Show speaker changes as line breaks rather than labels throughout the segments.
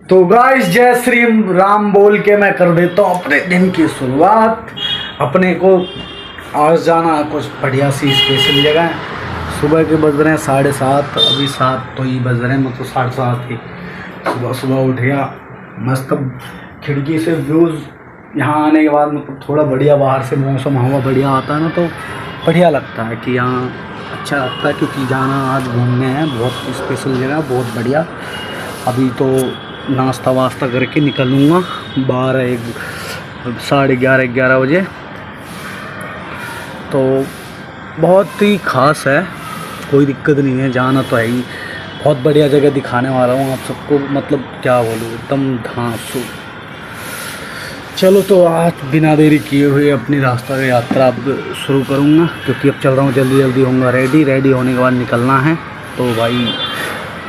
तो गाइस जय श्री राम बोल के मैं कर देता हूँ अपने दिन की शुरुआत। अपने को आज जाना है कुछ बढ़िया सी स्पेशल जगह है। सुबह के बज रहे हैं 7:30, अभी 7 तो ही बज रहे हैं, मतलब 7:30 ही। सुबह सुबह उठ गया, मस्त खिड़की से व्यूज़ यहाँ आने के बाद मतलब थोड़ा बढ़िया, बाहर से मौसम हवा बढ़िया आता है ना, तो बढ़िया लगता है कि यहाँ अच्छा लगता है। क्योंकि जाना आज घूमने हैं, बहुत स्पेशल जगह, बहुत बढ़िया। अभी तो नाश्ता वास्ता करके निकलूँगा 11 बजे। तो बहुत ही ख़ास है, कोई दिक्कत नहीं है, जाना तो है ही। बहुत बढ़िया जगह दिखाने वाला हूँ आप सबको, मतलब क्या बोलूँ, एकदम धांसू। चलो तो आज बिना देरी किए हुए अपनी रास्ता की यात्रा अब शुरू करूँगा, क्योंकि अब चल रहा हूँ, जल्दी जल्दी होऊंगा रेडी होने के बाद निकलना है। तो भाई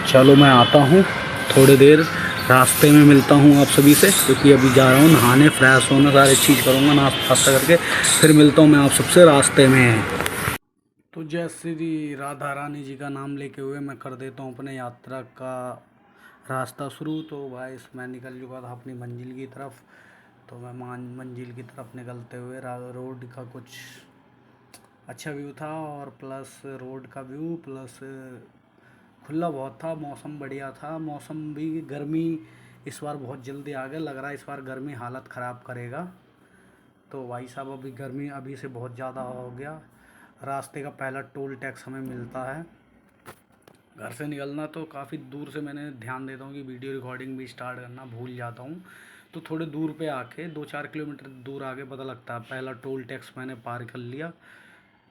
चलो मैं आता हूँ, थोड़ी देर रास्ते में मिलता हूँ आप सभी से, क्योंकि अभी जा रहा हूँ नहाने, फ्रेश होना, सारी चीज़ करूँगा, नाश्ता वास्ता करके फिर मिलता हूँ मैं आप सबसे रास्ते में। तो जय श्री राधा रानी जी का नाम लेके हुए मैं कर देता हूँ अपने यात्रा का रास्ता शुरू। तो भाई मैं निकल चुका था अपनी मंजिल की तरफ। तो मैं मंजिल की तरफ निकलते हुए रोड का कुछ अच्छा व्यू था, और प्लस रोड का व्यू, प्लस खुला बहुत था, मौसम बढ़िया था। मौसम भी गर्मी इस बार बहुत जल्दी आ गया, लग रहा है इस बार गर्मी हालत ख़राब करेगा। तो भाई साहब अभी गर्मी अभी से बहुत ज़्यादा हो गया। रास्ते का पहला टोल टैक्स हमें मिलता है। घर से निकलना तो काफ़ी दूर से मैंने ध्यान देता हूँ कि वीडियो रिकॉर्डिंग भी स्टार्ट करना भूल जाता हूँ। तो थोड़े दूर पे आके 2-4 किलोमीटर दूर आके पता लगता है पहला टोल टैक्स मैंने पार कर लिया।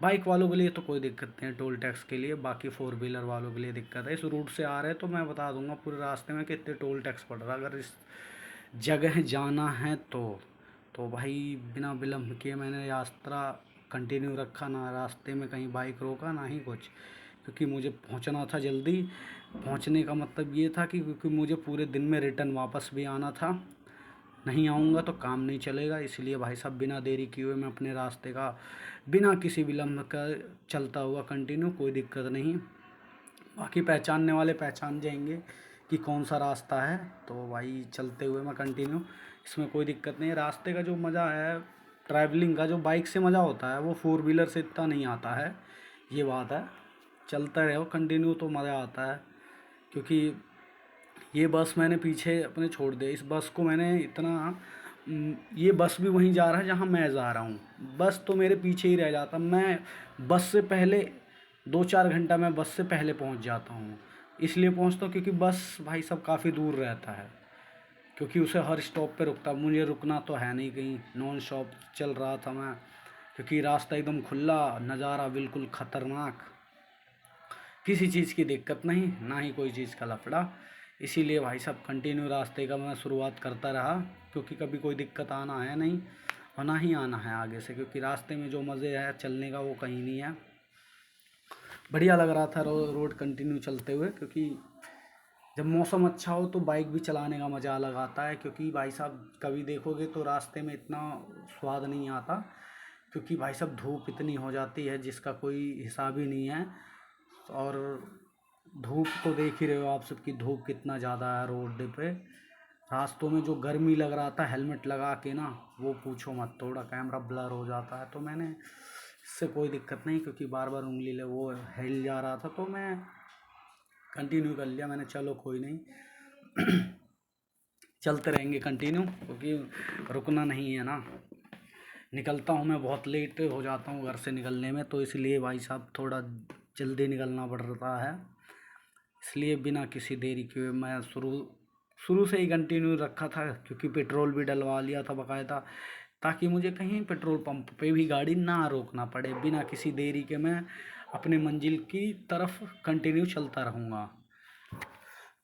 बाइक वालों के लिए तो कोई दिक्कत नहीं है टोल टैक्स के लिए, बाकी 4 व्हीलर वालों के लिए दिक्कत है। इस रूट से आ रहे हैं तो मैं बता दूंगा पूरे रास्ते में कितने टोल टैक्स पड़ रहा है अगर इस जगह जाना है तो भाई बिना विलम्ब किए मैंने यात्रा कंटिन्यू रखा, ना रास्ते में कहीं बाइक रोका ना ही कुछ, क्योंकि मुझे पहुंचना था जल्दी। पहुंचने का मतलब ये था कि क्योंकि मुझे पूरे दिन में रिटर्न वापस भी आना था, नहीं आऊँगा तो काम नहीं चलेगा। इसलिए भाई साहब बिना देरी किए हुए मैं अपने रास्ते का बिना किसी विलम्ब का चलता हुआ कंटिन्यू, कोई दिक्कत नहीं। बाकी पहचानने वाले पहचान जाएंगे कि कौन सा रास्ता है। तो भाई चलते हुए मैं कंटिन्यू, इसमें कोई दिक्कत नहीं है। रास्ते का जो मज़ा है, ट्रैवलिंग का जो बाइक से मज़ा होता है वो 4 व्हीलर से इतना नहीं आता है, ये बात है। चलता रहो कंटिन्यू तो मज़ा आता है। क्योंकि ये बस मैंने पीछे अपने छोड़ दिया, इस बस को मैंने इतना ये बस भी वहीं जा रहा है जहाँ मैं जा रहा हूँ, बस तो मेरे पीछे ही रह जाता। मैं बस से पहले 2-4 घंटा मैं बस से पहले पहुँच जाता हूँ। इसलिए पहुँचता हूँ क्योंकि बस भाई सब काफ़ी दूर रहता है, क्योंकि उसे हर स्टॉप पे रुकता, मुझे रुकना तो है नहीं कहीं, नॉन स्टॉप चल रहा था मैं। क्योंकि रास्ता एकदम खुला, नज़ारा बिल्कुल ख़तरनाक, किसी चीज़ की दिक्कत नहीं, ना ही कोई चीज़ का लफड़ा। इसीलिए भाई साहब कंटिन्यू रास्ते का मैं शुरुआत करता रहा, क्योंकि कभी कोई दिक्कत आना है नहीं और ना ही आना है आगे से, क्योंकि रास्ते में जो मज़े है चलने का वो कहीं नहीं है। बढ़िया लग रहा था रोड कंटिन्यू चलते हुए, क्योंकि जब मौसम अच्छा हो तो बाइक भी चलाने का मज़ा अलग आता है। क्योंकि भाई साहब कभी देखोगे तो रास्ते में इतना स्वाद नहीं आता, क्योंकि भाई साहब धूप इतनी हो जाती है जिसका कोई हिसाब ही नहीं है। और धूप तो देख ही रहे हो आप, सबकी धूप कितना ज़्यादा है रोड पे। रास्तों में जो गर्मी लग रहा था हेलमेट लगा के ना, वो पूछो मत, थोड़ा कैमरा ब्लर हो जाता है। तो मैंने इससे कोई दिक्कत नहीं, क्योंकि बार बार उंगली ले वो हिल जा रहा था तो मैं कंटिन्यू कर लिया मैंने, चलो कोई नहीं। चलते रहेंगे कंटिन्यू, क्योंकि रुकना नहीं है ना। निकलता हूँ मैं, बहुत लेट हो जाता हूँ घर से निकलने में, तो इसलिए भाई साहब थोड़ा जल्दी निकलना पड़ रहा है। इसलिए बिना किसी देरी के मैं शुरू शुरू से ही कंटिन्यू रखा था, क्योंकि पेट्रोल भी डलवा लिया था बाकायदा, ताकि मुझे कहीं पेट्रोल पंप पे भी गाड़ी ना रोकना पड़े। बिना किसी देरी के मैं अपने मंजिल की तरफ कंटिन्यू चलता रहूँगा।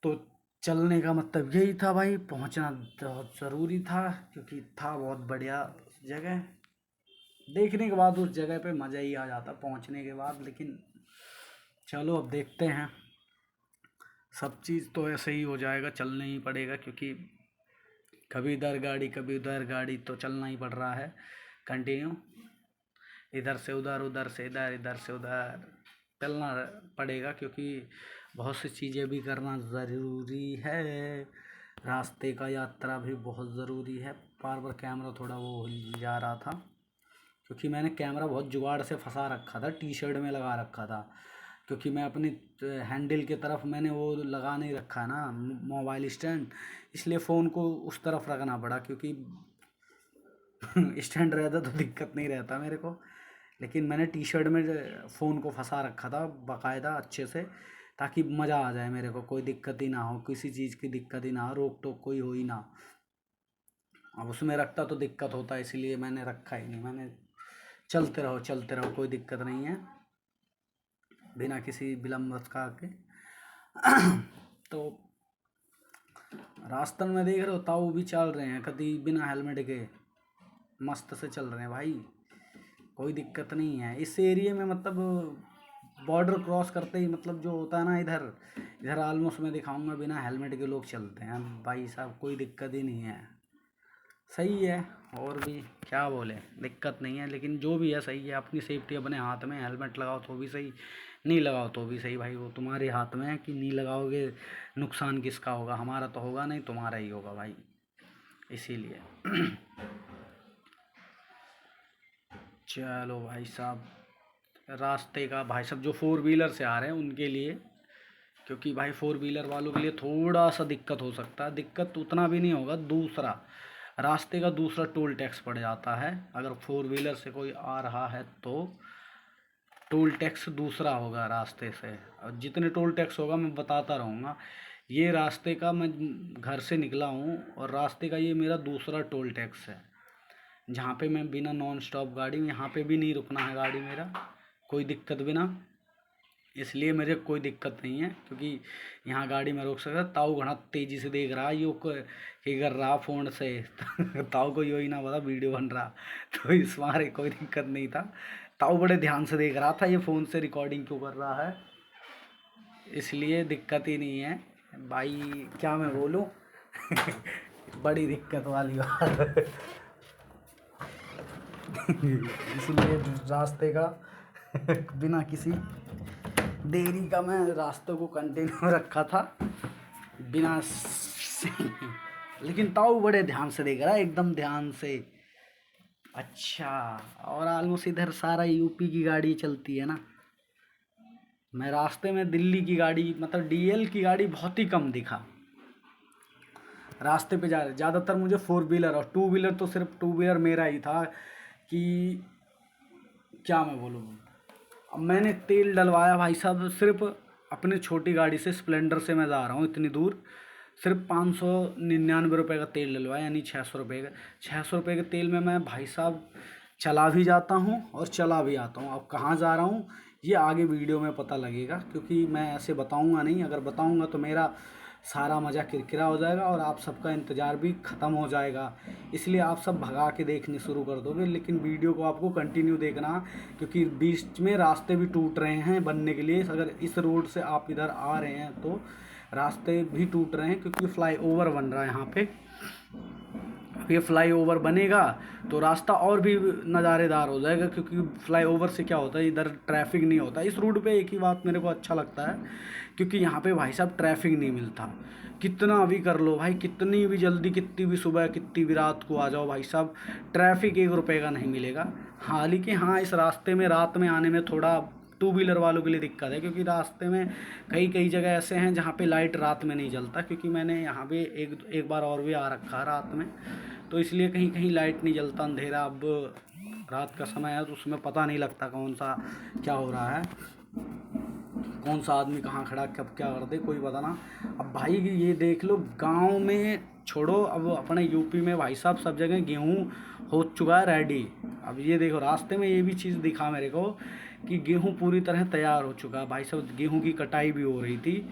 तो चलने का मतलब यही था भाई, पहुंचना बहुत ज़रूरी था, क्योंकि था बहुत बढ़िया जगह। देखने के बाद उस जगह पे मज़ा ही आ जाता पहुंचने के बाद। लेकिन चलो अब देखते हैं, सब चीज़ तो ऐसे ही हो जाएगा, चलना ही पड़ेगा, क्योंकि कभी इधर गाड़ी कभी उधर गाड़ी, तो चलना ही पड़ रहा है कंटिन्यू। इधर से उधर, उधर से इधर, इधर से उधर चलना पड़ेगा, क्योंकि बहुत सी चीज़ें भी करना ज़रूरी है। रास्ते का यात्रा भी बहुत ज़रूरी है। बार बार कैमरा थोड़ा वो हिल जा रहा था क्योंकि मैंने कैमरा बहुत जुगाड़ से फंसा रखा था, टी शर्ट में लगा रखा था, क्योंकि मैं अपनी हैंडल की तरफ मैंने वो लगा नहीं रखा ना मोबाइल स्टैंड, इसलिए फ़ोन को उस तरफ रखना पड़ा, क्योंकि स्टैंड रहता तो दिक्कत नहीं रहता मेरे को। लेकिन मैंने टी शर्ट में फ़ोन को फंसा रखा था बाकायदा अच्छे से, ताकि मज़ा आ जाए मेरे को, कोई दिक्कत ही ना हो, किसी चीज़ की दिक्कत ही ना हो, रोक टोक कोई हो ही ना। अब उसमें रखता तो दिक्कत होता, इसीलिए मैंने रखा ही नहीं। मैंने चलते रहो, कोई दिक्कत नहीं है, बिना किसी विलम्ब का के। तो रास्तन में देख रहे हो ताऊ भी चल रहे हैं कभी बिना हेलमेट के, मस्त से चल रहे हैं भाई, कोई दिक्कत नहीं है इस एरिया में। मतलब बॉर्डर क्रॉस करते ही मतलब जो होता है ना, इधर इधर ऑलमोस्ट मैं दिखाऊंगा बिना हेलमेट के लोग चलते हैं भाई साहब, कोई दिक्कत ही नहीं है, सही है। और भी क्या बोले, दिक्कत नहीं है, लेकिन जो भी है सही है, अपनी सेफ्टी अपने हाथ में, हेलमेट लगाओ तो भी सही, नहीं लगाओ तो भी सही भाई, वो तुम्हारे हाथ में है कि नहीं लगाओगे, नुकसान किसका होगा, हमारा तो होगा नहीं, तुम्हारा ही होगा भाई, इसीलिए। चलो भाई साहब, रास्ते का भाई साहब जो फोर व्हीलर से आ रहे हैं उनके लिए, क्योंकि भाई फोर व्हीलर वालों के लिए थोड़ा सा दिक्कत हो सकता है, दिक्कत उतना भी नहीं होगा, दूसरा रास्ते का दूसरा टोल टैक्स पड़ जाता है, अगर फोर व्हीलर से कोई आ रहा है तो टोल टैक्स दूसरा होगा रास्ते से, और जितने टोल टैक्स होगा मैं बताता रहूँगा। ये रास्ते का मैं घर से निकला हूँ और रास्ते का ये मेरा दूसरा टोल टैक्स है, जहाँ पे मैं बिना नॉन स्टॉप गाड़ी, यहाँ पे भी नहीं रुकना है गाड़ी मेरा, कोई दिक्कत बिना, इसलिए मुझे कोई दिक्कत नहीं है, क्योंकि यहाँ गाड़ी में रोक सकता। ताऊ घना तेजी से देख रहा यो कि कर रहा फ़ोन से ताऊ को यो ही ना पता वीडियो बन रहा, तो इस मारे कोई दिक्कत नहीं था, ताऊ बड़े ध्यान से देख रहा था ये फ़ोन से रिकॉर्डिंग क्यों कर रहा है, इसलिए दिक्कत ही नहीं है भाई, क्या मैं बोलूँ। बड़ी दिक्कत वाली बात। इसलिए रास्ते का बिना किसी देरी का मैं रास्तों को कंटिन्यू रखा था बिना लेकिन ताऊ बड़े ध्यान से देख रहा है, एकदम ध्यान से। अच्छा, और ऑलमोस्ट इधर सारा यूपी की गाड़ी चलती है ना, मैं रास्ते में दिल्ली की गाड़ी मतलब डीएल की गाड़ी बहुत ही कम दिखा रास्ते पे जा रहे, ज़्यादातर मुझे फोर व्हीलर, और टू व्हीलर तो सिर्फ टू व्हीलर मेरा ही था कि क्या मैं बोलूँ। अब मैंने तेल डलवाया भाई साहब, सिर्फ अपनी छोटी गाड़ी से स्प्लेंडर से मैं जा रहा हूँ इतनी दूर, सिर्फ 599 रुपये का तेल डलवाया, यानी 600 रुपये का, 600 रुपये के तेल में मैं भाई साहब चला भी जाता हूँ और चला भी आता हूँ। अब कहाँ जा रहा हूँ ये आगे वीडियो में पता लगेगा, क्योंकि मैं ऐसे बताऊँगा नहीं, अगर बताऊँगा तो मेरा सारा मज़ा किरकिरा हो जाएगा और आप सबका इंतज़ार भी ख़त्म हो जाएगा, इसलिए आप सब भगा के देखने शुरू कर दोगे। लेकिन वीडियो को आपको कंटिन्यू देखना, क्योंकि बीच में रास्ते भी टूट रहे हैं बनने के लिए, अगर इस रोड से आप इधर आ रहे हैं तो रास्ते भी टूट रहे हैं, क्योंकि फ्लाईओवर बन रहा है यहाँ पे, ये फ्लाईओवर बनेगा तो रास्ता और भी नज़ारेदार हो जाएगा, क्योंकि फ्लाईओवर से क्या होता है इधर ट्रैफिक नहीं होता। इस रूट पे एक ही बात मेरे को अच्छा लगता है, क्योंकि यहाँ पे भाई साहब ट्रैफिक नहीं मिलता, कितना भी कर लो भाई, कितनी भी जल्दी, कितनी भी सुबह, कितनी भी रात को आ जाओ भाई साहब, ट्रैफिक 1 रुपये का नहीं मिलेगा। हालांकि हाँ, इस रास्ते में रात में आने में थोड़ा टू व्हीलर वालों के लिए दिक्कत है, क्योंकि रास्ते में कई कई जगह ऐसे हैं जहाँ पे लाइट रात में नहीं जलता, क्योंकि मैंने यहाँ पे एक बार और भी आ रखा है रात में, तो इसलिए कहीं कहीं लाइट नहीं जलता, अंधेरा। अब रात का समय है तो उसमें पता नहीं लगता कौन सा क्या हो रहा है, कौन सा आदमी कहाँ खड़ा कब क्या कर दे कोई पता ना। अब भाई ये देख लो, गांव में छोड़ो, अब अपने यूपी में भाई साहब सब जगह गेहूं हो चुका है रेडी। अब ये देखो रास्ते में ये भी चीज़ दिखा मेरे को कि गेहूं पूरी तरह तैयार हो चुका है भाई साहब, गेहूं की कटाई भी हो रही थी,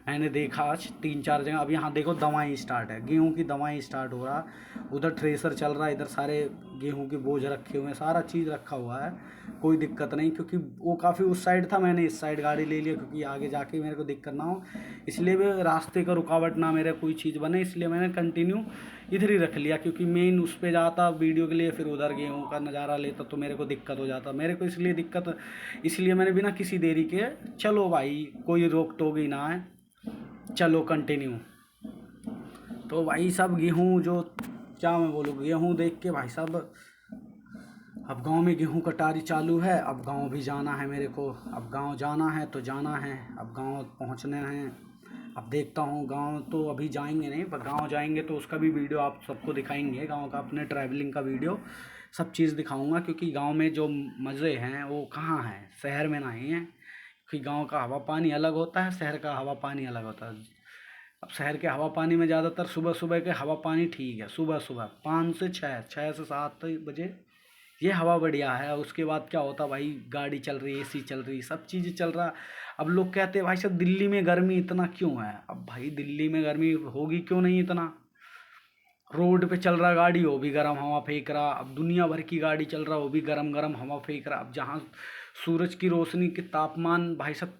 मैंने देखा आज 3-4 जगह। अब यहाँ देखो दवाई स्टार्ट है, गेहूं की दवाई स्टार्ट हो रहा, उधर थ्रेसर चल रहा है, इधर सारे गेहूं के बोझ रखे हुए हैं, सारा चीज़ रखा हुआ है, कोई दिक्कत नहीं। क्योंकि वो काफ़ी उस साइड था, मैंने इस साइड गाड़ी ले लिया, क्योंकि आगे जाके मेरे को दिक्कत ना हो, इसलिए भी रास्ते का रुकावट ना मेरे कोई चीज़ बने, इसलिए मैंने कंटिन्यू इधर ही रख लिया। क्योंकि मेन उस पर जाता वीडियो के लिए, फिर उधर गेहूँ का नज़ारा लेता तो मेरे को दिक्कत हो जाता, मेरे को इसलिए दिक्कत, इसलिए मैंने बिना किसी देरी के, चलो भाई कोई रोक टोक ही ना है, चलो कंटिन्यू। तो भाई साहब गेहूँ जो, क्या मैं बोलूँ, गेहूँ देख के भाई साहब, अब गांव में गेहूँ कटारी चालू है। अब गांव भी जाना है मेरे को, अब गांव जाना है तो जाना है, अब गांव पहुंचने हैं। अब देखता हूँ, गांव तो अभी जाएंगे नहीं, पर गांव जाएंगे तो उसका भी वीडियो आप सबको दिखाएंगे, गांव का अपने ट्रैवलिंग का वीडियो सब चीज़ दिखाऊंगा। क्योंकि गांव में जो मज़े हैं वो कहाँ हैं, शहर में नहीं है। क्योंकि गांव का हवा पानी अलग होता है, शहर का हवा पानी अलग होता है। अब शहर के हवा पानी में ज़्यादातर सुबह सुबह के हवा पानी ठीक है, सुबह सुबह 5 से 6, 6 से 7 बजे ये हवा बढ़िया है। उसके बाद क्या होता भाई, गाड़ी चल रही, एसी चल रही, सब चीज़ें चल रहा। अब लोग कहते हैं भाई साहब दिल्ली में गर्मी इतना क्यों है। अब भाई दिल्ली में गर्मी होगी क्यों नहीं इतना, रोड पे चल रहा गाड़ी वो भी गर्म हवा फेंक रहा। अब दुनिया भर की गाड़ी चल रहा वो भी गर्म गर्म हवा फेंक रहा। अब जहाँ सूरज की रोशनी के तापमान भाई साहब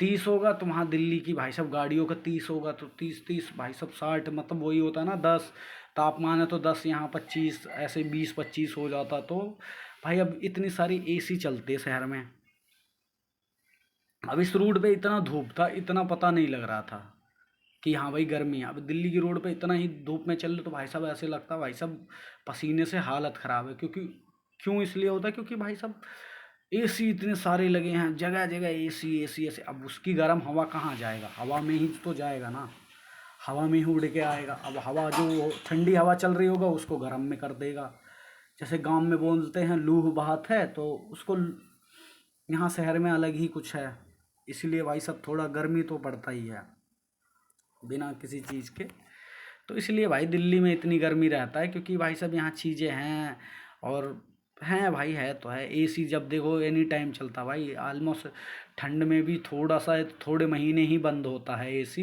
30 होगा, तो वहाँ दिल्ली की भाई साहब गाड़ियों का 30 होगा, तो 30 30 भाई साहब 60, मतलब वही होता है ना, 10 तापमान है तो 10 यहाँ 25, ऐसे 20 25 हो जाता। तो भाई अब इतनी सारी एसी चलते शहर में। अब इस रोड पे इतना धूप था, इतना पता नहीं लग रहा था कि हाँ भाई गर्मी है। अब दिल्ली की रोड पे इतना ही धूप में चल रहे तो भाई साहब ऐसे लगता है भाई साहब पसीने से हालत ख़राब है। क्योंकि क्यों इसलिए होता है क्योंकि भाई साहब एसी इतने सारे लगे हैं, जगह जगह एसी एसी ऐसे। अब उसकी गर्म हवा कहाँ जाएगा, हवा में ही तो जाएगा ना, हवा में ही उड़ के आएगा। अब हवा जो ठंडी हवा चल रही होगा उसको गर्म में कर देगा। जैसे गांव में बोलते हैं लूह बहात है, तो उसको यहाँ शहर में अलग ही कुछ है। इसलिए भाई साहब थोड़ा गर्मी तो पड़ता ही है बिना किसी चीज़ के। तो इसलिए भाई दिल्ली में इतनी गर्मी रहता है क्योंकि भाई साहब यहाँ चीज़ें हैं। और हैं भाई, है तो है। एसी जब देखो एनी टाइम चलता भाई, ऑलमोस्ट ठंड में भी थोड़ा सा थोड़े महीने ही बंद होता है एसी,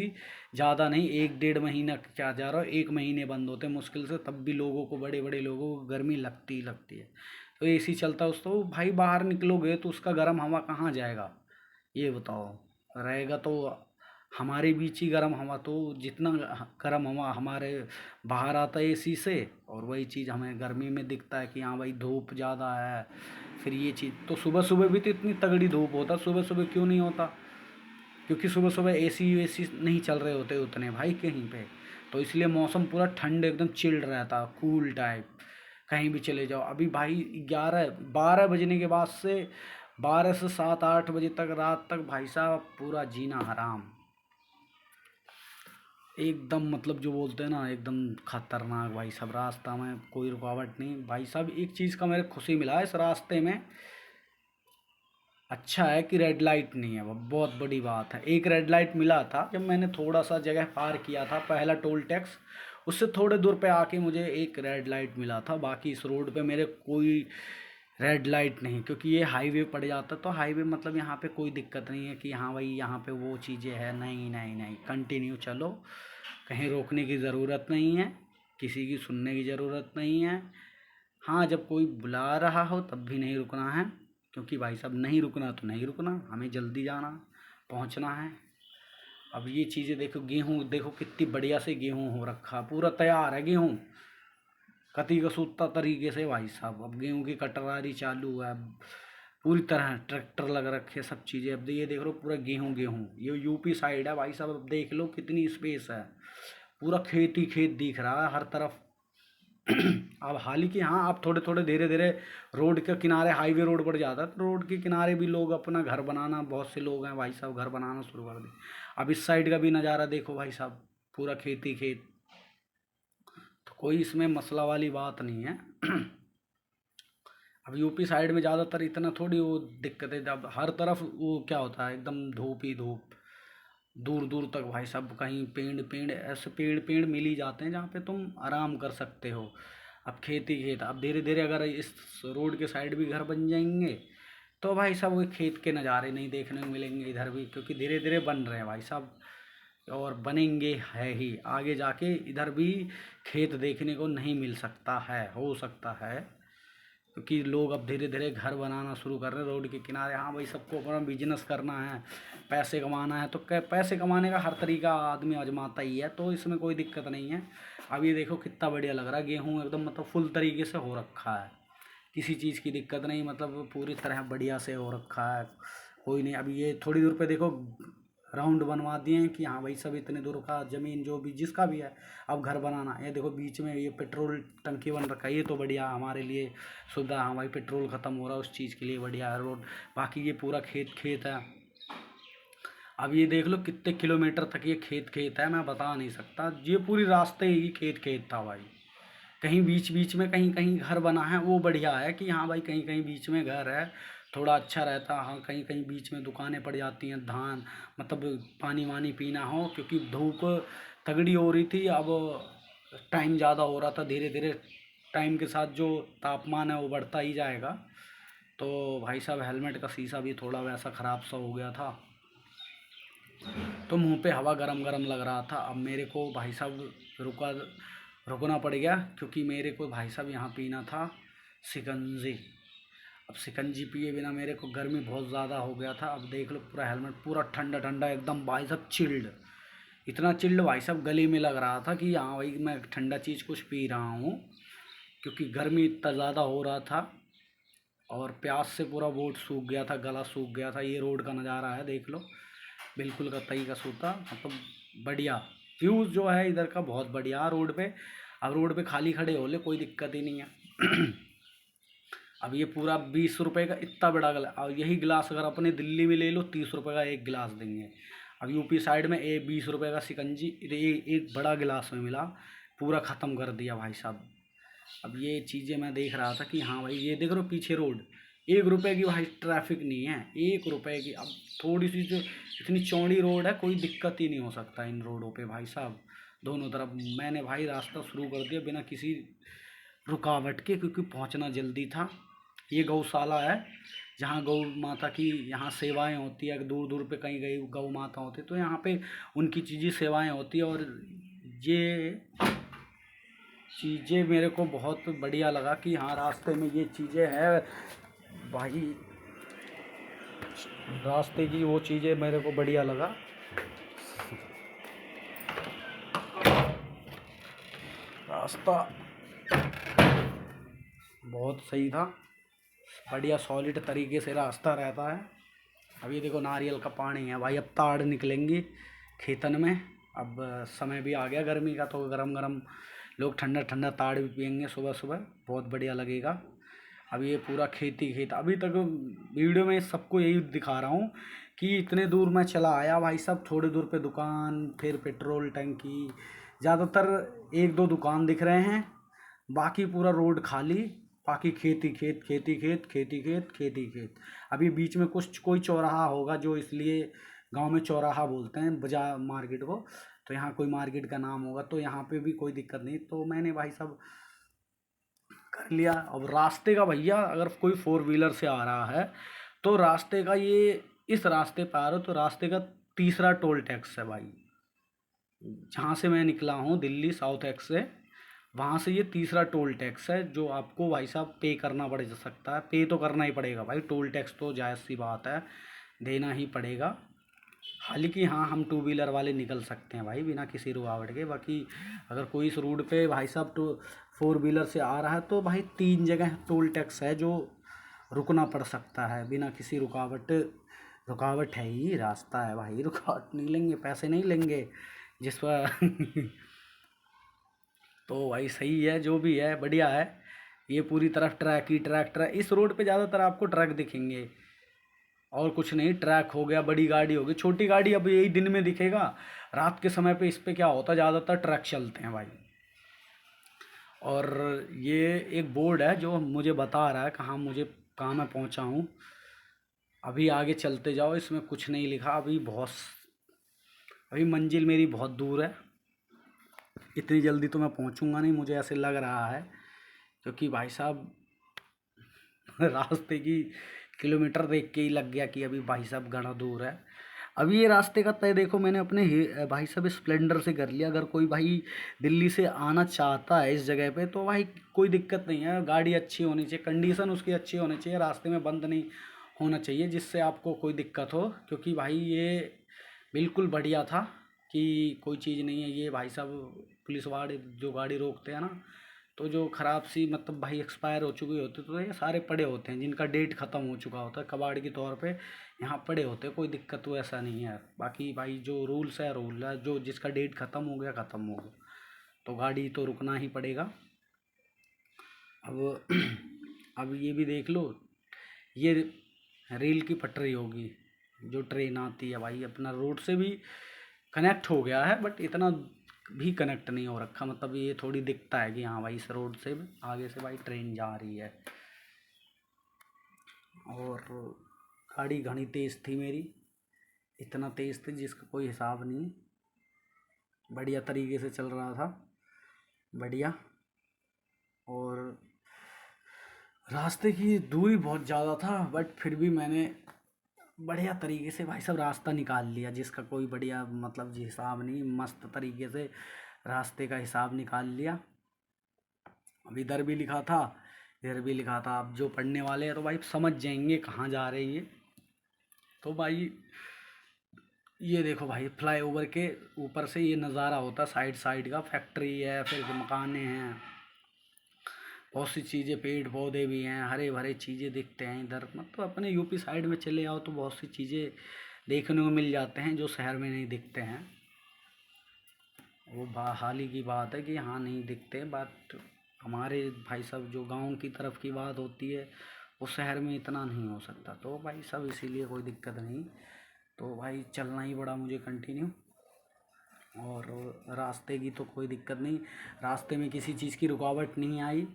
ज़्यादा नहीं। 1 1.5 महीना क्या जा रहा हो, 1 महीने बंद होते हैं मुश्किल से, तब भी लोगों को, बड़े बड़े लोगों को गर्मी लगती ही लगती है। तो एसी चलता है उस, तो भाई बाहर निकलोगे तो उसका गर्म हवा कहाँ जाएगा ये बताओ। रहेगा तो हमारे बीच ही गर्म हवा, तो जितना गर्म हवा हमारे बाहर आता है एसी से, और वही चीज़ हमें गर्मी में दिखता है कि हाँ भाई धूप ज़्यादा है। फिर ये चीज़ तो सुबह सुबह भी तो इतनी तगड़ी धूप होता, सुबह सुबह क्यों नहीं होता, क्योंकि सुबह सुबह एसी वेसी नहीं चल रहे होते उतने भाई कहीं पे। तो इसलिए मौसम पूरा ठंड एकदम चिल्ड रहता, कूल टाइप। कहीं भी चले जाओ अभी भाई 11 12 बजने के बाद से, 12 से 7 8 बजे तक रात तक भाई साहब पूरा जीना हराम एकदम। मतलब जो बोलते हैं ना एकदम खतरनाक भाई साहब। रास्ता में कोई रुकावट नहीं भाई साहब। एक चीज़ का मेरे खुशी मिला है इस रास्ते में, अच्छा है कि रेड लाइट नहीं है, वो बहुत बड़ी बात है। एक रेड लाइट मिला था जब मैंने थोड़ा सा जगह पार किया था, पहला टोल टैक्स, उससे थोड़े दूर पे आके मुझे एक रेड लाइट मिला था। बाकी इस रोड पे मेरे कोई रेड लाइट नहीं, क्योंकि ये हाईवे पड़ जाता। तो हाईवे मतलब यहाँ पे कोई दिक्कत नहीं है कि हाँ भाई यहाँ पे वो चीज़ें हैं, नहीं नहीं नहीं, कंटिन्यू चलो, कहीं रोकने की ज़रूरत नहीं है, किसी की सुनने की ज़रूरत नहीं है। हाँ जब कोई बुला रहा हो तब भी नहीं रुकना है, क्योंकि भाई साहब नहीं रुकना तो नहीं रुकना, हमें जल्दी जाना, पहुंचना है। अब ये चीज़ें देखो, गेहूँ देखो कितनी बढ़िया से गेहूँ हो रखा, पूरा तैयार है गेहूँ कती कसूता तरीके से भाई साहब। अब गेहूँ की कटवारी चालू है, अब पूरी तरह ट्रैक्टर लग रखे, सब चीज़ें। अब ये देख लो पूरा गेहूँ गेहूँ, ये यूपी साइड है भाई साहब। अब देख लो कितनी स्पेस है, पूरा खेत ही खेत दिख रहा है हर तरफ। अब हालांकि हाँ, अब थोड़े थोड़े धीरे धीरे रोड के किनारे हाईवे रोड बढ़ जाता है, तो रोड के किनारे भी लोग अपना घर बनाना, बहुत से लोग हैं भाई साहब घर बनाना शुरू कर दे। अब इस साइड का भी नज़ारा देखो भाई साहब, पूरा खेत ही खेत। तो कोई इसमें मसला वाली बात नहीं है। अब यूपी साइड में ज़्यादातर इतना थोड़ी वो दिक्कत है, जब हर तरफ वो क्या होता है एकदम धूप ही धूप, दूर दूर तक भाई साहब। कहीं पेड़ पेड़ ऐसे पेड़ पेड़ मिल ही जाते हैं जहाँ पे तुम आराम कर सकते हो। अब खेत ही खेत। अब धीरे धीरे अगर इस रोड के साइड भी घर बन जाएंगे तो भाई साहब वो खेत के नज़ारे नहीं देखने को मिलेंगे इधर भी, क्योंकि धीरे धीरे बन रहे हैं भाई साहब, और बनेंगे है ही आगे जाके। इधर भी खेत देखने को नहीं मिल सकता है, हो सकता है, क्योंकि लोग अब धीरे धीरे घर बनाना शुरू कर रहे हैं रोड के किनारे। हाँ भाई सबको अपना बिजनेस करना है, पैसे कमाना है, तो पैसे कमाने का हर तरीका आदमी आजमाता ही है, तो इसमें कोई दिक्कत नहीं है। अब ये देखो कितना बढ़िया लग रहा है, गेहूँ एकदम मतलब फुल तरीके से हो रखा है, किसी चीज़ की दिक्कत नहीं, मतलब पूरी तरह बढ़िया से हो रखा है, कोई नहीं। अब ये थोड़ी दूर पे देखो राउंड बनवा दिए हैं कि हाँ भाई सब इतने दूर का ज़मीन जो भी जिसका भी है अब घर बनाना है। ये देखो बीच में ये पेट्रोल टंकी बन रखा है, ये तो बढ़िया हमारे लिए सुविधा। हाँ भाई पेट्रोल ख़त्म हो रहा है उस चीज़ के लिए बढ़िया है रोड। बाकी ये पूरा खेत खेत है। अब ये देख लो कितने किलोमीटर तक ये खेत खेत है, मैं बता नहीं सकता। ये पूरी रास्ते ही खेत खेत था भाई। कहीं बीच बीच में कहीं कहीं घर बना है, वो बढ़िया है कि हाँ भाई कहीं कहीं बीच में घर है, थोड़ा अच्छा रहता। हाँ कहीं कहीं बीच में दुकानें पड़ जाती हैं, धान मतलब पानी वानी पीना हो, क्योंकि धूप तगड़ी हो रही थी। अब टाइम ज़्यादा हो रहा था, धीरे धीरे टाइम के साथ जो तापमान है वो बढ़ता ही जाएगा। तो भाई साहब हेलमेट का शीशा भी थोड़ा वैसा ख़राब सा हो गया था, तो मुंह पे हवा गरम गरम लग रहा था। अब मेरे को भाई साहब रुकना पड़ गया, क्योंकि मेरे को भाई साहब यहाँ पीना था शिकंजी। अब शिकंजी पिए बिना मेरे को गर्मी बहुत ज़्यादा हो गया था। अब देख लो पूरा हेलमेट पूरा ठंडा ठंडा एकदम भाई साहब चिल्ड, इतना चिल्ड भाई साहब गले में लग रहा था कि हाँ भाई मैं ठंडा चीज़ कुछ पी रहा हूँ, क्योंकि गर्मी इतना ज़्यादा हो रहा था और प्यास से पूरा बोट सूख गया था, गला सूख गया था। ये रोड का नज़ारा है देख लो, बिल्कुल कतई का सूता, मतलब बढ़िया व्यूज़ जो है इधर का बहुत बढ़िया रोड पे। अब रोड पे खाली खड़े हो ले कोई दिक्कत ही नहीं है। अब ये पूरा 20 रुपये का इतना बड़ा गिलास, और यही गिलास अगर अपने दिल्ली में ले लो 30 रुपये का एक गिलास देंगे। अब यूपी साइड में 20 रुपये का शिकंजी एक बड़ा गिलास में मिला, पूरा ख़त्म कर दिया भाई साहब। अब ये चीज़ें मैं देख रहा था कि हाँ भाई ये देख रहे हो पीछे रोड 1 रुपये की भाई ट्रैफिक नहीं है, 1 रुपये की। अब थोड़ी सी जो इतनी चौड़ी रोड है कोई दिक्कत ही नहीं हो सकता इन रोडों पे भाई साहब दोनों तरफ। मैंने भाई रास्ता शुरू कर दिया बिना किसी रुकावट के, क्योंकि पहुंचना जल्दी था। ये गौशाला है जहाँ गौ माता की यहाँ सेवाएं होती है, दूर दूर पे कहीं गई गौ माता होती है तो यहाँ पे उनकी चीज़ें सेवाएं होती है। और ये चीज़ें मेरे को बहुत बढ़िया लगा कि हाँ रास्ते में ये चीज़ें है भाई, रास्ते की वो चीज़ें मेरे को बढ़िया लगा। रास्ता बहुत सही था, बढ़िया सॉलिड तरीके से रास्ता रहता है। अभी देखो नारियल का पानी है भाई, अब ताड़ निकलेंगी खेतन में। अब समय भी आ गया गर्मी का, तो गरम गरम लोग ठंडा ठंडा ताड़ भी पियेंगे सुबह सुबह, बहुत बढ़िया लगेगा। अब ये पूरा खेती खेत, अभी तक वीडियो में सबको यही दिखा रहा हूँ कि इतने दूर मैं चला आया भाई साहब, थोड़ी दूर पे दुकान, फिर पेट्रोल टंकी, ज़्यादातर 1-2 दुकान दिख रहे हैं, बाकी पूरा रोड खाली, बाकी खेती खेत खेती खेत खेती खेत खेती खेत। अभी बीच में कुछ कोई चौराहा होगा, जो इसलिए गांव में चौराहा बोलते हैं बाजार मार्केट को, तो यहाँ कोई मार्केट का नाम होगा, तो यहाँ पे भी कोई दिक्कत नहीं। तो मैंने भाई साहब कर लिया। अब रास्ते का भैया अगर कोई 4 व्हीलर से आ रहा है तो रास्ते का ये इस रास्ते पे आ रहे हो तो रास्ते का तीसरा टोल टैक्स है भाई। जहाँ से मैं निकला हूँ दिल्ली साउथ एक्स से, वहाँ से ये तीसरा टोल टैक्स है जो आपको भाई साहब पे करना पड़ सकता है। पे तो करना ही पड़ेगा भाई, टोल टैक्स तो जायज़ सी बात है, देना ही पड़ेगा। हालांकि हाँ हम 2 व्हीलर वाले निकल सकते हैं भाई बिना किसी रुकावट के। बाकी अगर कोई इस रोड पे भाई साहब 4 व्हीलर से आ रहा है तो भाई 3 जगह टोल टैक्स है जो रुकना पड़ सकता है बिना किसी रुकावट। रुकावट है ही, रास्ता है भाई, रुकावट नहीं लेंगे, पैसे नहीं लेंगे जिस पर। तो भाई सही है, जो भी है बढ़िया है। ये पूरी तरफ ट्रैक ही ट्रैक इस रोड पे ज़्यादातर आपको ट्रक दिखेंगे और कुछ नहीं। ट्रैक हो गया, बड़ी गाड़ी होगी, छोटी गाड़ी अब यही दिन में दिखेगा, रात के समय पे इस पे क्या होता है ज़्यादातर ट्रक चलते हैं भाई। और ये एक बोर्ड है जो मुझे बता रहा है कहाँ मैं पहुँचा हूँ। अभी आगे चलते जाओ, इसमें कुछ नहीं लिखा, अभी मंजिल मेरी बहुत दूर है, इतनी जल्दी तो मैं पहुँचूँगा नहीं मुझे ऐसे लग रहा है, क्योंकि भाई साहब रास्ते की किलोमीटर देख के ही लग गया कि अभी भाई साहब घना दूर है। अभी ये रास्ते का तय देखो मैंने अपने भाई साहब स्प्लेंडर से कर लिया। अगर कोई भाई दिल्ली से आना चाहता है इस जगह पे तो भाई कोई दिक्कत नहीं है, गाड़ी अच्छी होनी चाहिए, कंडीशन उसकी अच्छी होनी चाहिए, रास्ते में बंद नहीं होना चाहिए जिससे आपको कोई दिक्कत हो। क्योंकि भाई ये बिल्कुल बढ़िया था कि कोई चीज़ नहीं है। ये भाई साहब पुलिस वाले जो गाड़ी रोकते हैं ना, तो जो ख़राब सी मतलब भाई एक्सपायर हो चुकी होती तो ये सारे पड़े होते हैं, जिनका डेट ख़त्म हो चुका होता है कबाड़ के तौर पे यहाँ पड़े होते हैं, कोई दिक्कत तो ऐसा नहीं है। बाकी भाई जो रूल्स है रूल है, जो जिसका डेट ख़त्म हो गया ख़त्म हो गया, तो गाड़ी तो रुकना ही पड़ेगा। अब अब ये भी देख लो, ये रेल की पटरी होगी, जो ट्रेन आती है भाई अपना रोड से भी कनेक्ट हो गया है, बट इतना भी कनेक्ट नहीं हो रखा, मतलब ये थोड़ी दिखता है कि हाँ भाई इस रोड से आगे से भाई ट्रेन जा रही है। और गाड़ी घनी तेज़ थी मेरी, इतना तेज़ थी जिसका कोई हिसाब नहीं, बढ़िया तरीके से चल रहा था, बढ़िया। और रास्ते की दूरी बहुत ज़्यादा था, बट फिर भी मैंने बढ़िया तरीके से भाई साहब रास्ता निकाल लिया, जिसका कोई बढ़िया मतलब जी हिसाब नहीं, मस्त तरीके से रास्ते का हिसाब निकाल लिया। अब इधर भी लिखा था, इधर भी लिखा था, अब जो पढ़ने वाले हैं तो भाई समझ जाएंगे कहाँ जा रहे हैं ये। तो भाई ये देखो भाई फ्लाईओवर के ऊपर से ये नज़ारा होता है, साइड साइड का फैक्ट्री है, फिर मकाने हैं, बहुत सी चीज़ें, पेड़ पौधे भी हैं, हरे भरे चीज़ें दिखते हैं इधर। मतलब अपने यूपी साइड में चले आओ तो बहुत सी चीज़ें देखने को मिल जाते हैं जो शहर में नहीं दिखते हैं। वो हाल ही की बात है कि यहाँ नहीं दिखते, बट हमारे भाई साहब जो गांव की तरफ की बात होती है वो शहर में इतना नहीं हो सकता। तो भाई सब इसीलिए कोई दिक्कत नहीं, तो भाई चलना ही पड़ा मुझे कंटिन्यू। और रास्ते की तो कोई दिक्कत नहीं, रास्ते में किसी चीज़ की रुकावट नहीं आई,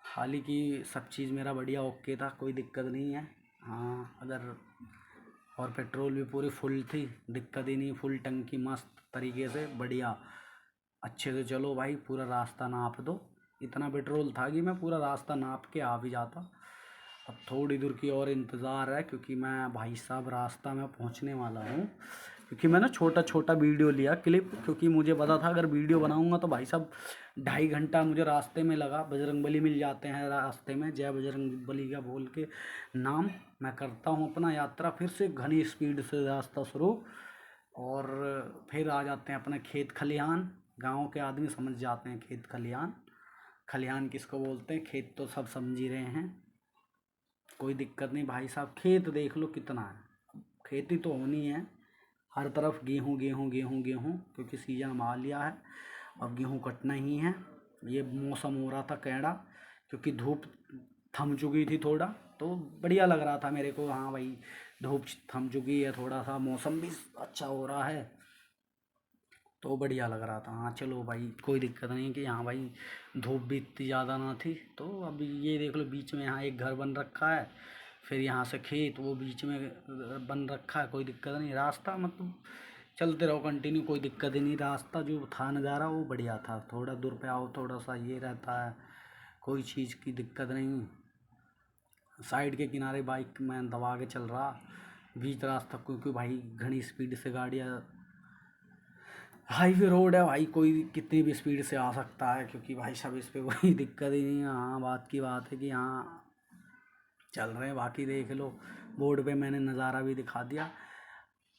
हालांकि सब चीज़ मेरा बढ़िया ओके था, कोई दिक्कत नहीं है। हाँ अगर और पेट्रोल भी पूरी फुल थी, दिक्कत ही नहीं, फुल टंकी मस्त तरीके से बढ़िया अच्छे से चलो भाई, पूरा रास्ता नाप दो। इतना पेट्रोल था कि मैं पूरा रास्ता नाप के आ भी जाता। अब थोड़ी दूर की और इंतज़ार है, क्योंकि मैं भाई साहब रास्ता में पहुंचने वाला हूं, क्योंकि मैंने छोटा छोटा वीडियो लिया क्लिप, क्योंकि मुझे पता था अगर वीडियो बनाऊंगा तो भाई साहब 2.5 घंटा मुझे रास्ते में लगा। बजरंगबली मिल जाते हैं रास्ते में, जय बजरंगबली का बोल के नाम मैं करता हूँ अपना यात्रा, फिर से घनी स्पीड से रास्ता शुरू, और फिर आ जाते हैं अपने खेत खलिहान। गाँव के आदमी समझ जाते हैं खेत खलिहान, खलिहान किसको बोलते हैं, खेत तो सब समझ ही रहे हैं, कोई दिक्कत नहीं। भाई साहब खेत देख लो कितना है, खेती तो होनी है, हर तरफ गेहूँ गेहूँ गेहूँ गेहूँ, क्योंकि सीजन हम आ लिया है, अब गेहूँ कटना ही है। ये मौसम हो रहा था कैड़ा, क्योंकि धूप थम चुकी थी थोड़ा, तो बढ़िया लग रहा था मेरे को, हाँ भाई धूप थम चुकी है, थोड़ा सा मौसम भी अच्छा हो रहा है, तो बढ़िया लग रहा था। हाँ चलो भाई कोई दिक्कत नहीं कि हाँ भाई धूप भी इतनी ज़्यादा ना थी। तो अब ये देख लो बीच में यहाँ एक घर बन रखा है, फिर यहाँ से खेत, वो बीच में बन रखा है, कोई दिक्कत नहीं। रास्ता मतलब चलते रहो कंटिन्यू, कोई दिक्कत ही नहीं। रास्ता जो था नज़ारा वो बढ़िया था, थोड़ा दूर पे आओ थोड़ा सा ये रहता है, कोई चीज़ की दिक्कत नहीं। साइड के किनारे बाइक मैं दबा के चल रहा बीच रास्ता, क्योंकि भाई घनी स्पीड से गाड़ियाँ, हाईवे रोड है भाई, कोई कितनी भी स्पीड से आ सकता है, क्योंकि भाई साहब इस पे कोई दिक्कत ही नहीं है। हाँ बात की बात है कि हाँ चल रहे हैं। बाकी देख लो बोर्ड पे मैंने नज़ारा भी दिखा दिया।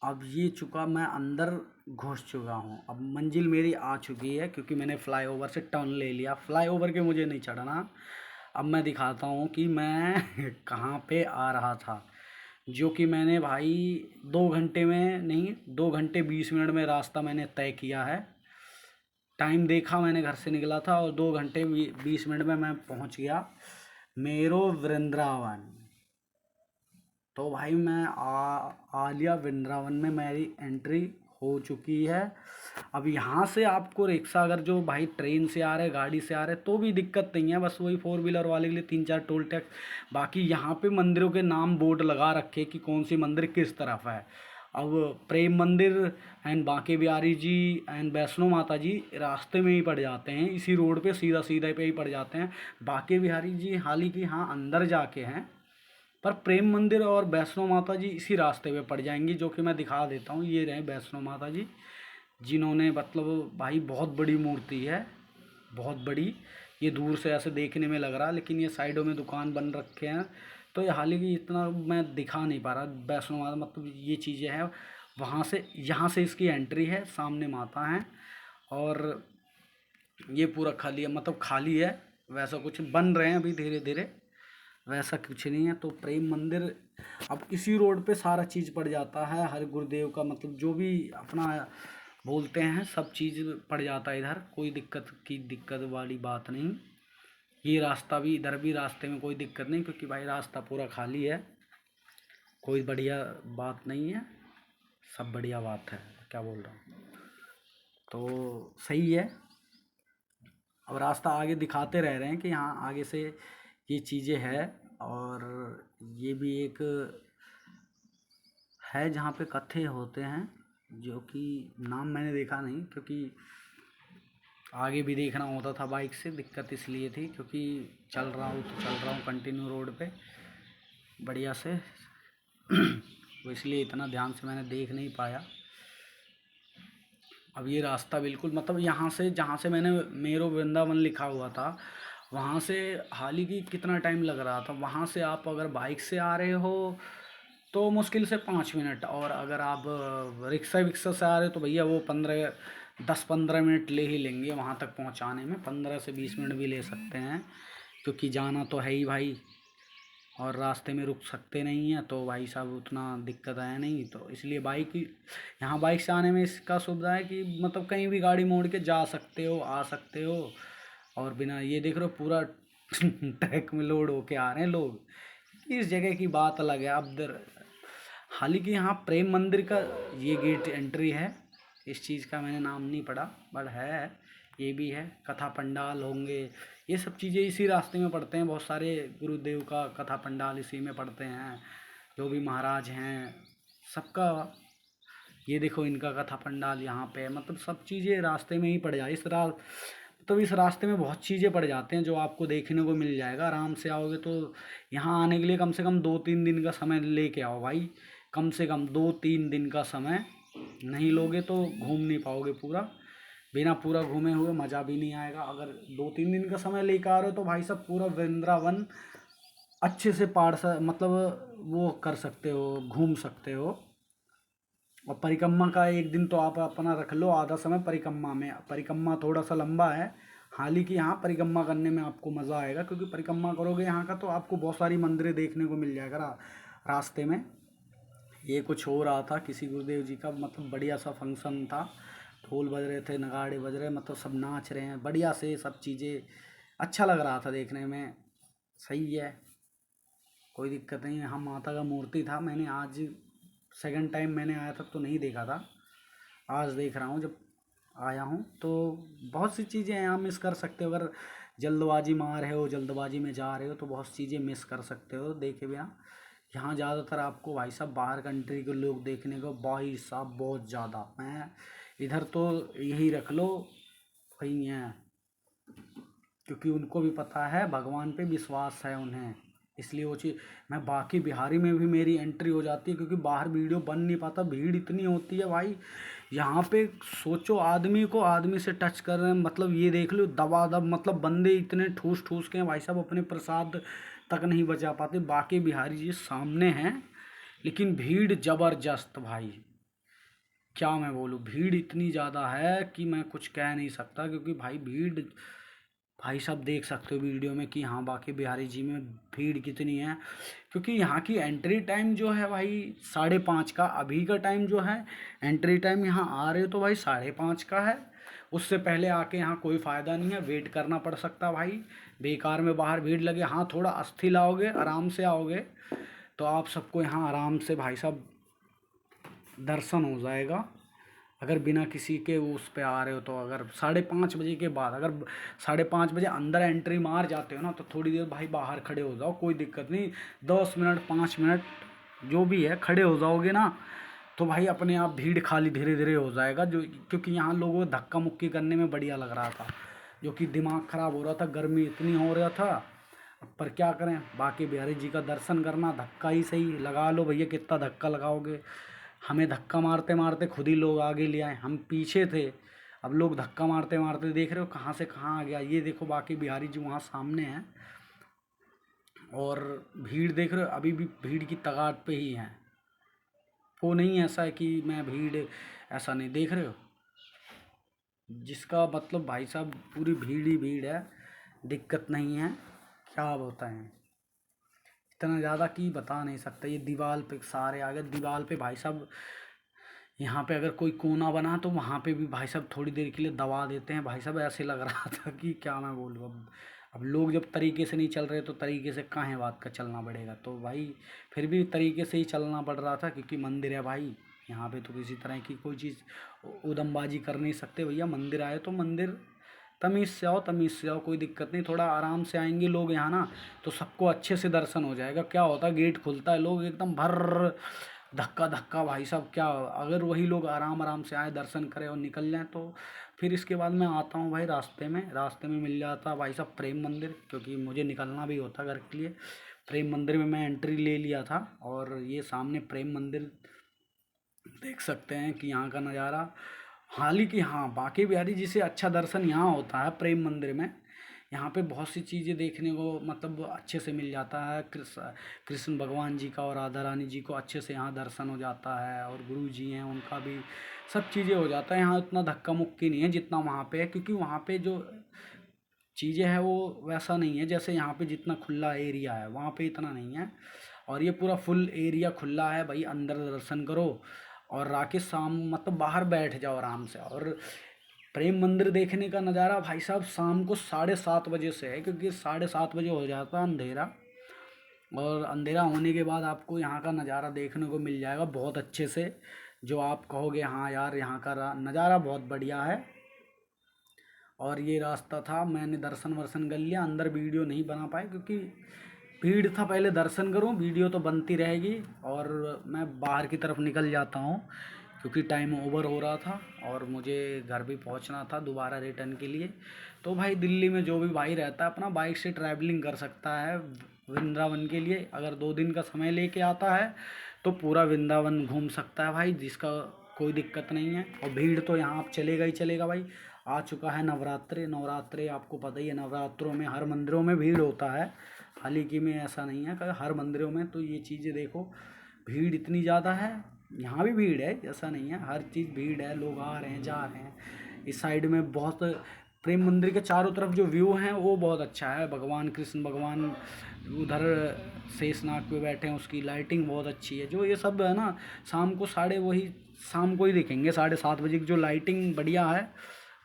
अब ये चुका मैं अंदर घुस चुका हूँ, अब मंजिल मेरी आ चुकी है, क्योंकि मैंने फ्लाईओवर से टर्न ले लिया। फ्लाईओवर के मुझे नहीं चढ़ना, अब मैं दिखाता हूँ कि मैं कहाँ पे आ रहा था, जो कि मैंने भाई 2 घंटे में नहीं, 2 घंटे 20 मिनट में रास्ता मैंने तय किया है। टाइम देखा मैंने, घर से निकला था और 2 घंटे 20 मिनट में मैं पहुंच गया मेरो वृंदावन। तो भाई मैं आ लिया वृंदावन में, मेरी एंट्री हो चुकी है। अब यहाँ से आपको रिक्शा, अगर जो भाई ट्रेन से आ रहे गाड़ी से आ रहे तो भी दिक्कत नहीं है, बस वही 4 व्हीलर वाले के लिए 3-4 टोल टैक्स। बाकी यहाँ पे मंदिरों के नाम बोर्ड लगा रखे कि कौन सी मंदिर किस तरफ है। अब प्रेम मंदिर एंड बांके बिहारी जी एंड वैष्णो माता जी रास्ते में ही पड़ जाते हैं, इसी रोड पे सीधा सीधा पे ही पड़ जाते हैं। बांके बिहारी जी हालांकि हाँ अंदर जाके हैं, पर प्रेम मंदिर और वैष्णो माता जी इसी रास्ते पे पड़ जाएंगी, जो कि मैं दिखा देता हूँ। ये रहे वैष्णो माता जी, जिन्होंने मतलब भाई बहुत बड़ी मूर्ति है, बहुत बड़ी। ये दूर से ऐसे देखने में लग रहा है, लेकिन ये साइडों में दुकान बन रखे हैं, तो ये हालांकि इतना मैं दिखा नहीं पा रहा। वैष्णो माता मतलब ये चीज़ें हैं, वहाँ से यहाँ से इसकी एंट्री है, सामने माता हैं। और ये पूरा खाली है, मतलब खाली है, वैसा कुछ बन रहे हैं अभी धीरे धीरे, वैसा कुछ नहीं है। तो प्रेम मंदिर अब इसी रोड पे सारा चीज़ पड़ जाता है, हर गुरुदेव का मतलब जो भी अपना बोलते हैं सब चीज़ पड़ जाता है इधर, कोई दिक्कत वाली बात नहीं। ये रास्ता भी, इधर भी रास्ते में कोई दिक्कत नहीं, क्योंकि भाई रास्ता पूरा खाली है, कोई बढ़िया बात नहीं है, सब बढ़िया बात है, क्या बोल रहा हूँ। तो सही है। अब रास्ता आगे दिखाते रह रहे हैं कि हाँ आगे से ये चीज़ें है, और ये भी एक है जहाँ पे कत्थे होते हैं, जो कि नाम मैंने देखा नहीं, क्योंकि आगे भी देखना होता था बाइक से, दिक्कत इसलिए थी क्योंकि चल रहा हूँ कंटिन्यू रोड पे बढ़िया से तो इसलिए इतना ध्यान से मैंने देख नहीं पाया। अब ये रास्ता बिल्कुल मतलब यहाँ से, जहाँ से मैंने मेरो वृंदावन लिखा हुआ था वहाँ से हाल ही की कितना टाइम लग रहा था, वहाँ से आप अगर बाइक से आ रहे हो तो मुश्किल से 5 मिनट, और अगर आप रिक्शा विक्शा से आ रहे हो तो भैया वो 10-15 मिनट ले ही लेंगे वहाँ तक पहुँचाने में, 15 से 20 मिनट भी ले सकते हैं, क्योंकि जाना तो है ही भाई, और रास्ते में रुक सकते नहीं हैं, तो भाई साहब उतना दिक्कत आया नहीं। तो इसलिए यहाँ बाइक से आने में इसका सुविधा है कि मतलब कहीं भी गाड़ी मोड़ के जा सकते हो, आ सकते हो, और बिना ये देख रहे हो पूरा ट्रक में लोड होके आ रहे हैं लोग। इस जगह की बात अलग है। अब हालांकि यहाँ प्रेम मंदिर का ये गेट एंट्री है, इस चीज़ का मैंने नाम नहीं पढ़ा, बट है, ये भी है, कथा पंडाल होंगे, ये सब चीज़ें इसी रास्ते में पढ़ते हैं, बहुत सारे गुरुदेव का कथा पंडाल इसी में पढ़ते हैं, जो भी महाराज हैं सबका। ये देखो इनका कथा पंडाल यहाँ पे है, मतलब सब चीज़ें रास्ते में ही पड़ जाए तो इस रास्ते में बहुत चीज़ें पड़ जाते हैं जो आपको देखने को मिल जाएगा। आराम से आओगे तो यहाँ आने के लिए कम से कम 2-3 दिन का समय लेके आओ भाई, कम से कम 2-3 दिन का समय नहीं लोगे तो घूम नहीं पाओगे पूरा, बिना पूरा घूमे हुए मज़ा भी नहीं आएगा। अगर 2-3 दिन का समय लेकर आ रहे हो तो भाई साहब पूरा वृंदावन अच्छे से मतलब वो कर सकते हो, घूम सकते हो। और परिक्रमा का एक दिन तो आप अपना रख लो, आधा समय परिक्रमा में, परिक्रमा थोड़ा सा लंबा है, हालांकि यहाँ परिक्रमा करने में आपको मज़ा आएगा, क्योंकि परिक्रमा करोगे यहाँ का तो आपको बहुत सारी मंदिरें देखने को मिल जाएगा रास्ते में। ये कुछ हो रहा था किसी गुरुदेव जी का, मतलब बढ़िया सा फंक्शन था, ढोल बज रहे थे, नगाड़े बज रहे, मतलब सब नाच रहे हैं बढ़िया से, सब चीज़ें अच्छा लग रहा था देखने में। सही है, कोई दिक्कत नहीं है। हाँ माता का मूर्ति था, मैंने आज सेकंड टाइम मैंने आया था तो नहीं देखा था, आज देख रहा हूँ जब आया हूँ। तो बहुत सी चीज़ें यहाँ मिस कर सकते हो, अगर जल्दबाजी में आ रहे हो, जल्दबाजी में जा रहे हो तो बहुत चीज़ें मिस कर सकते हो देखे बिना। यहाँ ज़्यादातर आपको भाई साहब बाहर कंट्री के लोग देखने को, भाई साहब बहुत ज़्यादा। मैं इधर तो यही रख लो वही हैं, क्योंकि उनको भी पता है, भगवान पे विश्वास है उन्हें, इसलिए वो चीज़। मैं बाकी बिहारी में भी मेरी एंट्री हो जाती है, क्योंकि बाहर वीडियो बन नहीं पाता, भीड़ इतनी होती है भाई। यहाँ पे सोचो आदमी को आदमी से टच कर रहे हैं, मतलब ये देख लो दबा दब, मतलब बंदे इतने ठूस ठूस के हैं भाई साहब, अपने प्रसाद तक नहीं बचा पाते। बाकी बिहारी जी सामने हैं, लेकिन भीड़ ज़बरदस्त भाई, क्या मैं बोलूँ, भीड़ इतनी ज़्यादा है कि मैं कुछ कह नहीं सकता, क्योंकि भाई भीड़, भाई साहब देख सकते हो वीडियो में कि हाँ बाकी बिहारी जी में भीड़ कितनी है। क्योंकि यहाँ की एंट्री टाइम जो है भाई 5:30 का, अभी का टाइम जो है एंट्री टाइम, यहाँ आ रहे हो तो भाई 5:30 का है। उससे पहले आके यहाँ कोई फ़ायदा नहीं है, वेट करना पड़ सकता भाई, बेकार में बाहर भीड़ लगे। हाँ थोड़ा अस्थिर आओगे, आराम से आओगे तो आप सबको यहाँ आराम से भाई साहब दर्शन हो जाएगा। अगर बिना किसी के उस पे आ रहे हो तो, अगर 5:30 बजे के बाद, अगर 5:30 बजे अंदर एंट्री मार जाते हो ना तो थोड़ी देर भाई बाहर खड़े हो जाओ, कोई दिक्कत नहीं, 10 मिनट 5 मिनट जो भी है खड़े हो जाओगे ना तो भाई अपने आप भीड़ खाली धीरे धीरे हो जाएगा। जो क्योंकि यहाँ लोगों को धक्का मुक्की करने में बढ़िया लग रहा था, जो कि दिमाग ख़राब हो रहा था, गर्मी इतनी हो रहा था। पर क्या करें, बाकी बिहारी जी का दर्शन करना, धक्का ही सही लगा लो भैया, कितना धक्का लगाओगे। हमें धक्का मारते मारते खुद ही लोग आगे ले आए, हम पीछे थे, अब लोग धक्का मारते मारते देख रहे हो कहाँ से कहाँ आ गया। ये देखो बाकी बिहारी जी वहाँ सामने हैं, और भीड़ देख रहे हो, अभी भी भीड़ की तगाड़ पे ही हैं। वो नहीं ऐसा है कि मैं भीड़, ऐसा नहीं, देख रहे हो जिसका मतलब भाई साहब पूरी भीड़ ही भीड़ है, दिक्कत नहीं है। क्या बताएं, इतना ज़्यादा कि बता नहीं सकता। ये दीवार पे सारे आ गए, दीवार पे भाई साहब। यहाँ पे अगर कोई कोना बना तो वहाँ पे भी भाई साहब थोड़ी देर के लिए दबा देते हैं भाई साहब। ऐसे लग रहा था कि क्या मैं बोलूँ। अब लोग जब तरीके से नहीं चल रहे तो तरीके से काहे बात का चलना पड़ेगा। तो भाई फिर भी तरीके से ही चलना पड़ रहा था, क्योंकि मंदिर है भाई। यहाँ पे तो किसी तरह की कोई चीज़ उदमबाजी कर नहीं सकते भैया। मंदिर आए तो मंदिर तमीज़ से आओ, तमीज़ से आओ, कोई दिक्कत नहीं। थोड़ा आराम से आएंगे लोग यहाँ ना, तो सबको अच्छे से दर्शन हो जाएगा। क्या होता है, गेट खुलता है, लोग एकदम भर धक्का धक्का भाई साहब। क्या अगर वही लोग आराम आराम से आए, दर्शन करें और निकल जाएं, तो फिर इसके बाद मैं आता हूँ भाई रास्ते में मिल जाता भाई साहब प्रेम मंदिर, क्योंकि मुझे निकलना भी होता घर के लिए। प्रेम मंदिर में मैं एंट्री ले लिया था, और ये सामने प्रेम मंदिर देख सकते हैं कि यहाँ का नज़ारा। हालांकि हाँ, बांके बिहारी जी से अच्छा दर्शन यहाँ होता है प्रेम मंदिर में। यहाँ पे बहुत सी चीज़ें देखने को मतलब अच्छे से मिल जाता है। कृष्ण भगवान जी का और राधा रानी जी को अच्छे से यहाँ दर्शन हो जाता है, और गुरु जी हैं उनका भी सब चीज़ें हो जाता है। यहाँ इतना धक्का मुक्की नहीं है जितना वहाँ पे है, क्योंकि वहाँ पे जो चीज़ें हैं वो वैसा नहीं है जैसे यहाँ पे। जितना खुला एरिया है वहाँ पे इतना नहीं है, और ये पूरा फुल एरिया खुला है भाई। अंदर दर्शन करो और राकेश शाम मतलब बाहर बैठ जाओ आराम से। और प्रेम मंदिर देखने का नज़ारा भाई साहब शाम को 7:30 बजे से है, क्योंकि 7:30 बजे हो जाता है अंधेरा। और अंधेरा होने के बाद आपको यहाँ का नज़ारा देखने को मिल जाएगा बहुत अच्छे से, जो आप कहोगे हाँ यार यहाँ का नज़ारा बहुत बढ़िया है। और ये रास्ता था, मैंने दर्शन वर्शन कर लिया। अंदर वीडियो नहीं बना पाए क्योंकि भीड़ था। पहले दर्शन करूं, वीडियो तो बनती रहेगी। और मैं बाहर की तरफ निकल जाता हूं, क्योंकि टाइम ओवर हो रहा था और मुझे घर भी पहुंचना था दोबारा रिटर्न के लिए। तो भाई दिल्ली में जो भी भाई रहता है अपना बाइक से ट्रैवलिंग कर सकता है वृंदावन के लिए। अगर 2 दिन का समय लेके आता है तो पूरा वृंदावन घूम सकता है भाई, जिसका कोई दिक्कत नहीं है। और भीड़ तो यहाँ आप चलेगा ही चलेगा भाई। आ चुका है नवरात्रे, आपको पता ही है नवरात्रों में हर मंदिरों में भीड़ होता है। हालांकि में ऐसा नहीं है कि हर मंदिरों में। तो ये चीज़ें देखो, भीड़ इतनी ज़्यादा है। यहाँ भी भीड़ है, ऐसा नहीं है, हर चीज़ भीड़ है, लोग आ रहे हैं जा रहे हैं। इस साइड में बहुत प्रेम मंदिर के चारों तरफ जो व्यू हैं वो बहुत अच्छा है। भगवान कृष्ण भगवान उधर शेषनाग पे बैठे हैं, उसकी लाइटिंग बहुत अच्छी है। जो ये सब है ना, शाम को शाम को ही दिखेंगे 7:30 बजे की जो लाइटिंग बढ़िया है,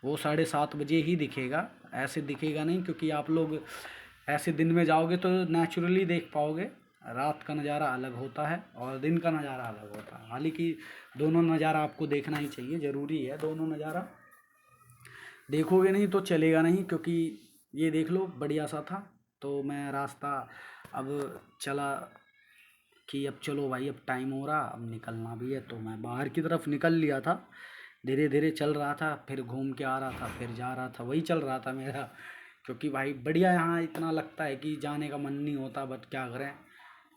वो 7:30 बजे ही दिखेगा। ऐसे दिखेगा नहीं, क्योंकि आप लोग ऐसे दिन में जाओगे तो नेचुरली देख पाओगे। रात का नज़ारा अलग होता है और दिन का नज़ारा अलग होता है। हालांकि दोनों नज़ारा आपको देखना ही चाहिए, ज़रूरी है दोनों नज़ारा। देखोगे नहीं तो चलेगा नहीं, क्योंकि ये देख लो बढ़िया सा था। तो मैं रास्ता अब चला कि अब चलो भाई, अब टाइम हो रहा, अब निकलना भी है। तो मैं बाहर की तरफ निकल लिया था, धीरे धीरे चल रहा था, फिर घूम के आ रहा था, फिर जा रहा था, वही चल रहा था मेरा। क्योंकि भाई बढ़िया, यहाँ इतना लगता है कि जाने का मन नहीं होता, बट क्या करें,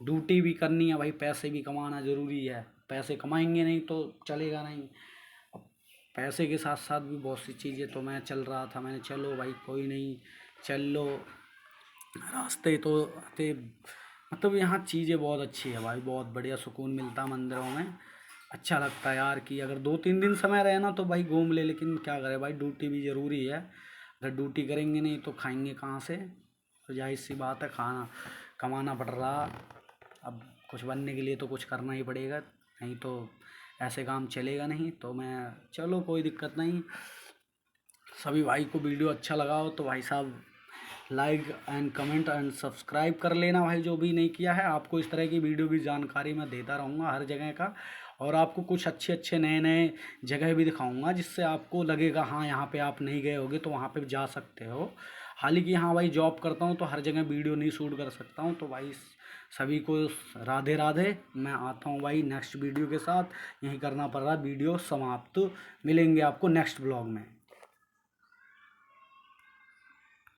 ड्यूटी भी करनी है भाई, पैसे भी कमाना ज़रूरी है। पैसे कमाएंगे नहीं तो चलेगा नहीं। अब पैसे के साथ साथ भी बहुत सी चीज़ें। तो मैं चल रहा था, मैंने चलो भाई कोई नहीं, चल लो। रास्ते तो थे मतलब यहाँ चीज़ें बहुत अच्छी है भाई, बहुत बढ़िया सुकून मिलता है मंदिरों में। अच्छा लगता है यार कि अगर 2-3 दिन समय रहे ना तो भाई घूम ले, लेकिन क्या करें भाई, ड्यूटी भी ज़रूरी है। अगर ड्यूटी करेंगे नहीं तो खाएंगे कहाँ से। तो जाहिर सी बात है, खाना कमाना पड़ रहा। अब कुछ बनने के लिए तो कुछ करना ही पड़ेगा, नहीं तो ऐसे काम चलेगा नहीं। तो मैं चलो कोई दिक्कत नहीं। सभी भाई को वीडियो अच्छा लगा हो तो भाई साहब like and comment and subscribe कर लेना भाई, जो भी नहीं किया है। आपको इस तरह की वीडियो की जानकारी मैं देता रहूँगा हर जगह का, और आपको कुछ अच्छे अच्छे नए नए जगह भी दिखाऊंगा, जिससे आपको लगेगा हाँ यहाँ पे आप नहीं गए होगे तो वहाँ पे जा सकते हो। हालांकि हाँ भाई, जॉब करता हूँ तो हर जगह वीडियो नहीं शूट कर सकता हूँ। तो भाई सभी को राधे राधे। मैं आता हूँ भाई नेक्स्ट वीडियो के साथ। यहीं करना पड़ रहा वीडियो समाप्त। मिलेंगे आपको नेक्स्ट ब्लॉग में।